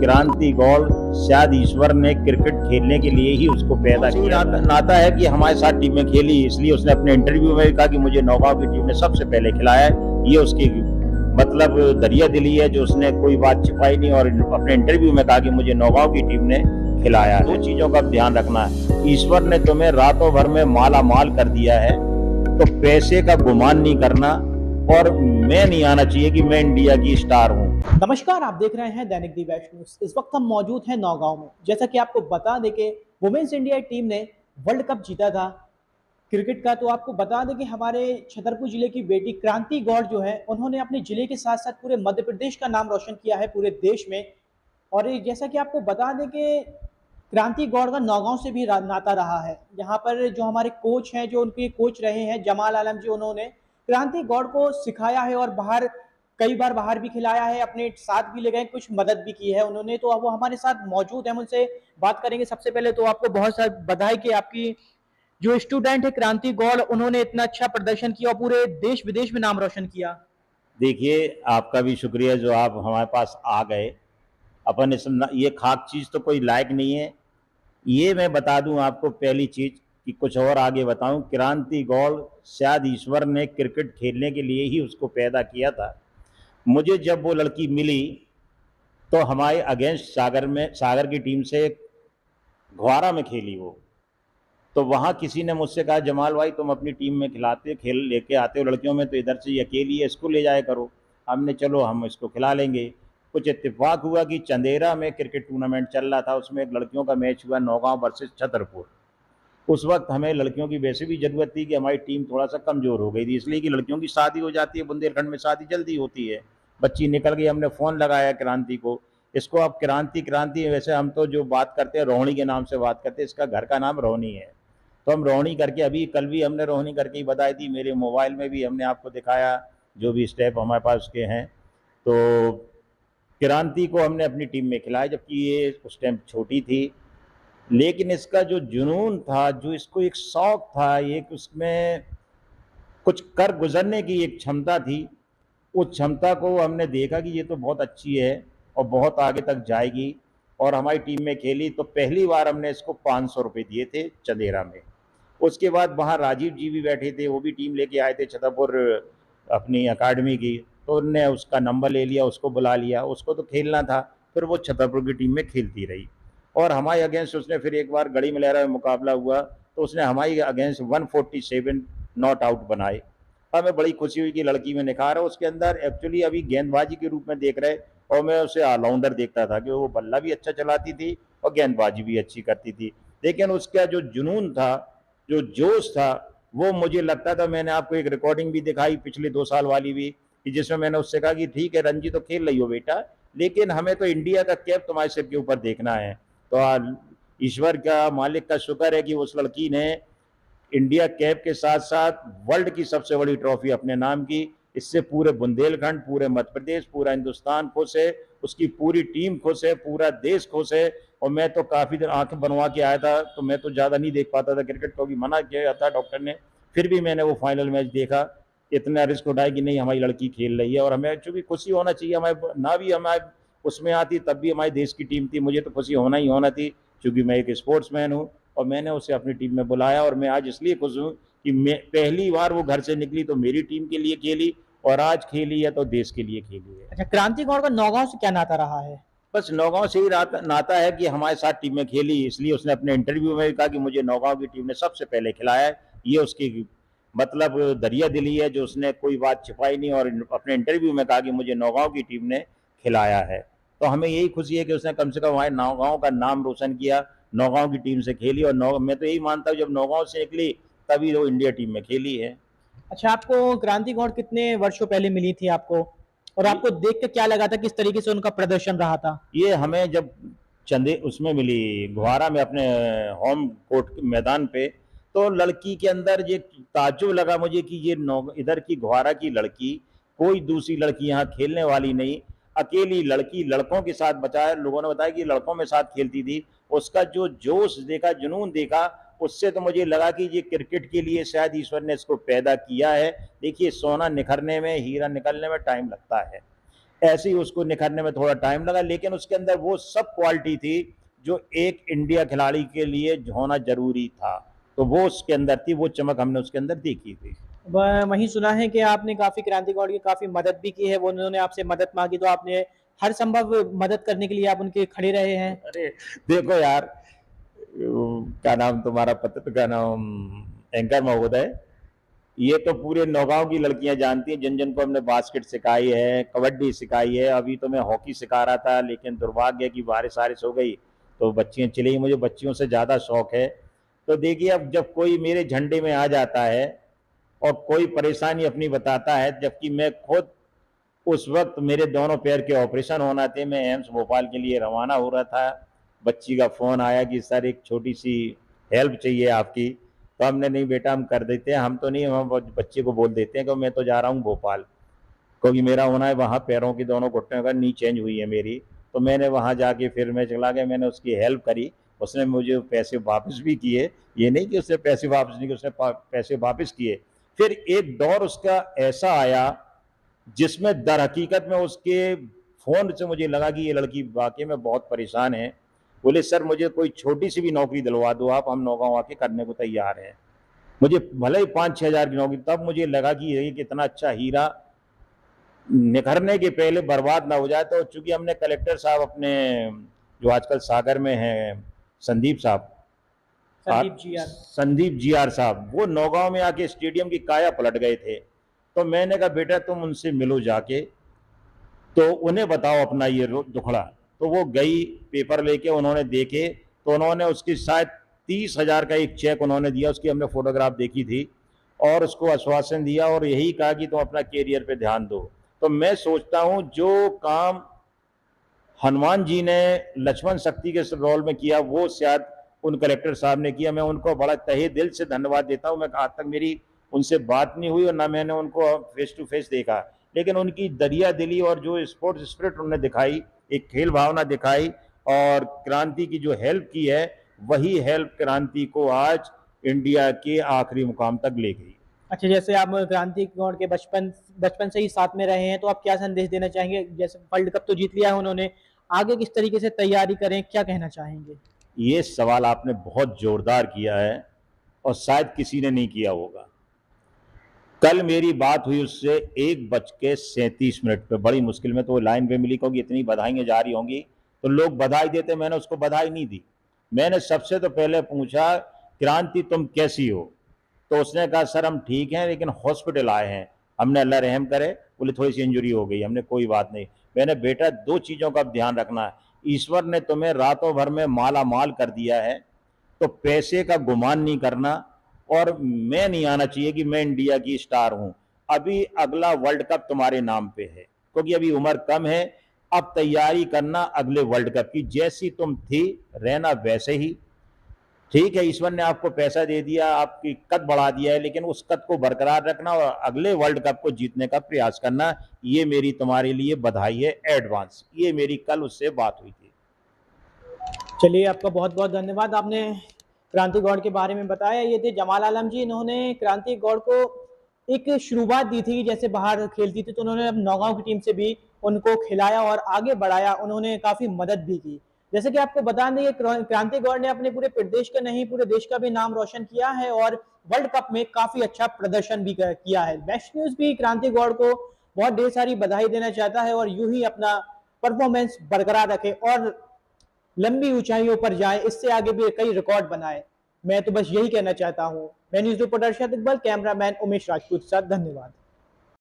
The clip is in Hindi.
क्रांति गौड़ शायद ईश्वर ने क्रिकेट खेलने के लिए ही उसको पैदा किया। नाता है कि हमारे साथ टीम में खेली, इसलिए उसने अपने इंटरव्यू में कहा कि मुझे नौगांव की टीम ने सबसे पहले खिलाया है। ये उसकी मतलब दरिया दिली है जो उसने कोई बात छिपाई नहीं और अपने इंटरव्यू में कहा कि मुझे नौगांव की टीम ने खिलाया। दो चीजों का ध्यान रखना है, ईश्वर ने तुम्हें रातों भर में माला माल कर दिया है तो पैसे का गुमान नहीं करना और मैं नहीं आना चाहिए कि मैं इंडिया की स्टार हूँ। नमस्कार, आप देख रहे हैं दैनिक दी वैष्णो न्यूज। इस वक्त हम मौजूद हैं नौगांव में। जैसा कि आपको बता दें कि वुमेन्स इंडिया टीम ने वर्ल्ड कप जीता था क्रिकेट का। तो आपको बता दें कि हमारे छतरपुर जिले की बेटी क्रांति गौड़ जो है, उन्होंने अपने जिले के साथ साथ पूरे मध्य प्रदेश का नाम रोशन किया है पूरे देश में। और जैसा कि आपको बता दें कि क्रांति गौड़ का नौगांव से भी नाता रहा है। यहाँ पर जो हमारे कोच हैं, जो उनके कोच रहे हैं जमाल आलम जी, उन्होंने क्रांति गौड़ को सिखाया है और कई बार बाहर भी खिलाया है, अपने साथ भी ले गए, कुछ मदद भी की है उन्होंने। तो अब वो हमारे साथ मौजूद है, हम उनसे बात करेंगे। सबसे पहले तो आपको बहुत सारी बधाई कि आपकी जो स्टूडेंट है क्रांति गौड़, उन्होंने इतना अच्छा प्रदर्शन किया और पूरे देश विदेश में नाम रोशन किया। देखिए, आपका भी शुक्रिया जो आप हमारे पास आ गए। अपन ये खाक चीज तो कोई लायक नहीं है। ये मैं बता दूं आपको पहली चीज कि कुछ और आगे बताऊं। क्रांति गौड़ शायद ईश्वर ने क्रिकेट खेलने के लिए ही उसको पैदा किया था। मुझे जब वो लड़की मिली तो हमारे अगेंस्ट सागर की टीम से घुआरा में खेली वो। तो वहाँ किसी ने मुझसे कहा, जमाल भाई तुम अपनी टीम में खेल लेके आते हो लड़कियों में, तो इधर से ये अकेली है, इसको ले जाया करो। हमने चलो हम इसको खिला लेंगे। कुछ इत्तेफाक हुआ कि चंदेरा में क्रिकेट टूर्नामेंट चल रहा था, उसमें एक लड़कियों का मैच हुआ, नौगांव वर्सेस छतरपुर। उस वक्त हमें लड़कियों की वैसे भी ज़रूरत थी कि हमारी टीम थोड़ा सा कमज़ोर हो गई थी, इसलिए कि लड़कियों की शादी हो जाती है, बुंदेलखंड में शादी जल्दी होती है। बच्ची निकल गई, हमने फ़ोन लगाया क्रांति को, इसको अब क्रांति क्रांति, वैसे हम तो जो बात करते हैं रोहिणी के नाम से बात करते हैं, इसका घर का नाम रोहिणी है। तो हम रोहिणी करके, अभी कल भी हमने रोहिणी करके ही बताई थी, मेरे मोबाइल में भी हमने आपको दिखाया जो भी स्टेप हमारे पास उसके हैं। तो क्रांति को हमने अपनी टीम में खिलाया, जबकि ये उस टाइम छोटी थी, लेकिन इसका जो जुनून था, जो इसको एक शौक था, एक उसमें कुछ कर गुजरने की एक क्षमता थी, उस क्षमता को हमने देखा कि ये तो बहुत अच्छी है और बहुत आगे तक जाएगी। और हमारी टीम में खेली तो पहली बार हमने इसको 500 रुपये दिए थे चंदेरा में। उसके बाद वहाँ राजीव जी भी बैठे थे, वो भी टीम लेके आए थे छतरपुर अपनी अकाडमी की, तो उनने उसका नंबर ले लिया, उसको बुला लिया, उसको तो खेलना था। फिर वो छतरपुर की टीम में खेलती रही और हमारे अगेंस्ट उसने फिर एक बार गड़ी मलहरा में मुकाबला हुआ तो उसने हमारे अगेंस्ट 147 नॉट आउट बनाए। हमें बड़ी खुशी हुई कि लड़की में निखार है उसके अंदर। एक्चुअली अभी गेंदबाजी के रूप में देख रहे और मैं उसे ऑलराउंडर देखता था कि वो बल्ला भी अच्छा चलाती थी और गेंदबाजी भी अच्छी करती थी, लेकिन उसका जो जुनून था, जो जोश था, वो मुझे लगता था। मैंने आपको एक रिकॉर्डिंग भी दिखाई पिछले 2 साल वाली भी, कि जिसमें मैंने उससे कहा कि ठीक है रणजी तो खेल रही हो बेटा, लेकिन हमें तो इंडिया का कैप तुम्हारे सिर के ऊपर देखना है। तो ईश्वर का, मालिक का शुक्र है कि उस लड़की ने इंडिया कैप के साथ साथ वर्ल्ड की सबसे बड़ी ट्रॉफी अपने नाम की। इससे पूरे बुंदेलखंड, पूरे मध्य प्रदेश, पूरा हिंदुस्तान खुश है, उसकी पूरी टीम खुश है, पूरा देश खुश है। और मैं तो काफ़ी देर आंखें बनवा के आया था, तो मैं तो ज़्यादा नहीं देख पाता था क्रिकेट, क्योंकि मना किया था डॉक्टर ने। फिर भी मैंने वो फाइनल मैच देखा। इतना रिस्क उठाया कि नहीं, हमारी लड़की खेल रही है और हमें चूँकि खुशी होना चाहिए। हमारे ना भी हमारे उसमें आती तब भी हमारे देश की टीम थी, मुझे तो खुशी होना ही होना थी, क्योंकि मैं एक स्पोर्ट्समैन हूँ। और मैंने उसे अपनी टीम में बुलाया और मैं आज इसलिए खुश हूँ कि मैं पहली बार वो घर से निकली तो मेरी टीम के लिए खेली और आज खेली है तो देश के लिए खेली है। अच्छा, क्रांति गौड़ का नौगांव से क्या नाता रहा है? बस नौगांव से ही नाता है कि हमारे साथ टीम में खेली, इसलिए उसने अपने इंटरव्यू में भी कहा कि मुझे नौगांव की टीम ने सबसे पहले खिलाया है। ये उसकी मतलब दरिया दिली है जो उसने कोई बात छिपाई नहीं और अपने इंटरव्यू में कहा कि मुझे नौगांव की टीम ने खिलाया है। तो हमें यही खुशी है कि उसने कम से कम हमारे नौगांव का नाम रोशन किया, नौगांव की टीम से खेली। और मैं तो यही मानता हूँ जब नौगांव से निकली तभी वो इंडिया टीम में खेली है। अच्छा, आपको क्रांति गौड़ कितने वर्षों पहले मिली थी आपको, और आपको देख के क्या लगा था, किस तरीके से उनका प्रदर्शन रहा था? ये हमें जब चंदे उसमें मिली घुआरा में, अपने होम कोर्ट मैदान पे, तो लड़की के अंदर ये ताज्जुब लगा मुझे कि ये इधर की घुआरा की लड़की, कोई दूसरी लड़की यहाँ खेलने वाली नहीं, अकेली लड़की लड़कों के साथ बचाया। लोगों ने बताया कि लड़कों में साथ खेलती थी। उसका जो जोश देखा, जुनून देखा, उससे तो मुझे लगा कि ये क्रिकेट के लिए शायद ईश्वर ने इसको पैदा किया है। देखिए, सोना निखरने में, हीरा निकलने में टाइम लगता है। ऐसे ही उसको निखरने में थोड़ा टाइम लगा, लेकिन उसके अंदर वो सब क्वालिटी थी जो एक इंडिया खिलाड़ी के लिए होना जरूरी था। तो वो उसके अंदर थी, वो चमक हमने उसके अंदर देखी थी। वहीं सुना है कि आपने काफ़ी क्रांति गौड़ की काफ़ी मदद भी की है, वो उन्होंने आपसे मदद मांगी तो आपने हर संभव मदद करने के लिए आप उनके खड़े रहे हैं। अरे देखो यार, क्या नाम तुम्हारा, पत्र का नाम, एंकर महोदय, ये तो पूरे नौगांव की लड़कियां जानती हैं, जिन जिन को हमने बास्केट सिखाई है, कबड्डी सिखाई है। अभी तो मैं हॉकी सिखा रहा था, लेकिन दुर्भाग्य है कि बारिश वारिश हो गई तो बच्चियां चली गई। मुझे बच्चियों से ज़्यादा शौक है। तो देखिए, अब जब कोई मेरे झंडे में आ जाता है और कोई परेशानी अपनी बताता है, जबकि मैं खुद उस वक्त मेरे दोनों पैर के ऑपरेशन होना थे, मैं एम्स भोपाल के लिए रवाना हो रहा था, बच्ची का फ़ोन आया कि सर एक छोटी सी हेल्प चाहिए आपकी। तो हमने, नहीं बेटा हम कर देते हैं, हम तो नहीं, हम बच्चे को बोल देते हैं कि मैं तो जा रहा हूँ भोपाल, क्योंकि मेरा होना है वहाँ, पैरों की दोनों घुटनों का नी चेंज हुई है मेरी। तो मैंने वहाँ जाके फिर मैं चला गया, मैंने उसकी हेल्प करी, उसने मुझे पैसे वापस भी किए। ये नहीं कि उसने पैसे वापस नहीं किए, उसने पैसे वापस किए। फिर एक दौर उसका ऐसा आया जिसमें दर हकीकत में उसके फ़ोन से मुझे लगा कि ये लड़की वाकई में बहुत परेशान है। बोले सर मुझे कोई छोटी सी भी नौकरी दिलवा दो आप, हम नौगांव आके करने को तैयार हैं। मुझे भले ही 5-6 हज़ार की नौकरी, तब मुझे लगा कि ये कितना अच्छा हीरा निखरने के पहले बर्बाद ना हो जाए। तो चूंकि हमने कलेक्टर साहब अपने, जो आजकल सागर में हैं, संदीप साहब, संदीप जी आर साहब, वो नौगांव में आके स्टेडियम की काया पलट गए थे। तो मैंने कहा बेटा तुम उनसे मिलो जाके, तो उन्हें बताओ अपना ये दुखड़ा। तो वो गई, पेपर लेके उन्होंने देखे, तो उन्होंने उसकी शायद 30,000 का एक चेक उन्होंने दिया, उसकी हमने फोटोग्राफ देखी थी, और उसको आश्वासन दिया और यही कहा कि तुम अपना कैरियर पे ध्यान दो। तो मैं सोचता हूँ जो काम हनुमान जी ने लक्ष्मण शक्ति के रोल में किया, वो शायद उन कलेक्टर साहब ने किया। मैं उनको बड़ा तहे दिल से धन्यवाद देता हूँ। मैं आज तक मेरी उनसे बात नहीं हुई और ना मैंने उनको फेस टू फेस देखा, लेकिन उनकी दरिया दिली और जो स्पोर्ट्स स्पिरिट उन्होंने दिखाई, एक खेल भावना दिखाई, और क्रांति की जो हेल्प की है, वही हेल्प क्रांति को आज इंडिया के आखिरी मुकाम तक ले गई। अच्छा, जैसे आप क्रांति गौड़ के बचपन बचपन से ही साथ में रहे हैं, तो आप क्या संदेश देना चाहेंगे? जैसे वर्ल्ड कप तो जीत लिया है उन्होंने, आगे किस तरीके से तैयारी करें, क्या कहना चाहेंगे? ये सवाल आपने बहुत जोरदार किया है और शायद किसी ने नहीं किया होगा। कल मेरी बात हुई उससे 1:37 पे, बड़ी मुश्किल में तो वो लाइन पे मिली, क्योंकि इतनी बधाइयाँ जा रही होंगी तो लोग बधाई देते, मैंने उसको बधाई नहीं दी। मैंने सबसे तो पहले पूछा, क्रांति तुम कैसी हो? तो उसने कहा सर हम ठीक हैं, लेकिन हॉस्पिटल आए हैं। हमने, अल्लाह रहम करे, बोले थोड़ी सी इंजरी हो गई। हमने, कोई बात नहीं। मैंने, बेटा 2 चीज़ों का ध्यान रखना है, ईश्वर ने तुम्हें रातों भर में माला माल कर दिया है, तो पैसे का गुमान नहीं करना, और मैं नहीं आना चाहिए कि मैं इंडिया की स्टार हूं। अभी अगला वर्ल्ड कप तुम्हारे नाम पे है, क्योंकि अभी उम्र कम है। अब तैयारी करना अगले वर्ल्ड कप की, जैसी तुम थी रहना वैसे ही। ठीक है, ईश्वर ने आपको पैसा दे दिया, आपकी कद बढ़ा दिया है, लेकिन उस कद को बरकरार रखना और अगले वर्ल्ड कप को जीतने का प्रयास करना, ये मेरी तुम्हारे लिए बधाई है एडवांस। ये मेरी कल उससे बात हुई थी। चलिए, आपका बहुत बहुत धन्यवाद। आपने क्रांति गौड़ के बारे में बताया। ये थे जमाल आलम जी। इन्होंने क्रांति गौड़ को एक शुरुआत दी थी, जैसे बाहर खेलती थी तो उन्होंने अब नौगांव की टीम से भी उनको खिलाया और आगे बढ़ाया, उन्होंने काफ़ी मदद भी की। जैसे कि आपको बता दें, ये क्रांति गौड़ ने अपने पूरे प्रदेश का नहीं, पूरे देश का भी नाम रोशन किया है और वर्ल्ड कप में काफ़ी अच्छा प्रदर्शन भी किया है। बेस्ट न्यूज़ भी क्रांति गौड़ को बहुत ढेर सारी बधाई देना चाहता है और यूं ही अपना परफॉर्मेंस बरकरार रखे और लंबी ऊंचाइयों पर जाए, इससे आगे भी कई रिकॉर्ड बनाए। मैं तो बस यही कहना चाहता हूँ। मैं news reporter Arshad Iqbal, cameraman Umesh Rajput के साथ, धन्यवाद।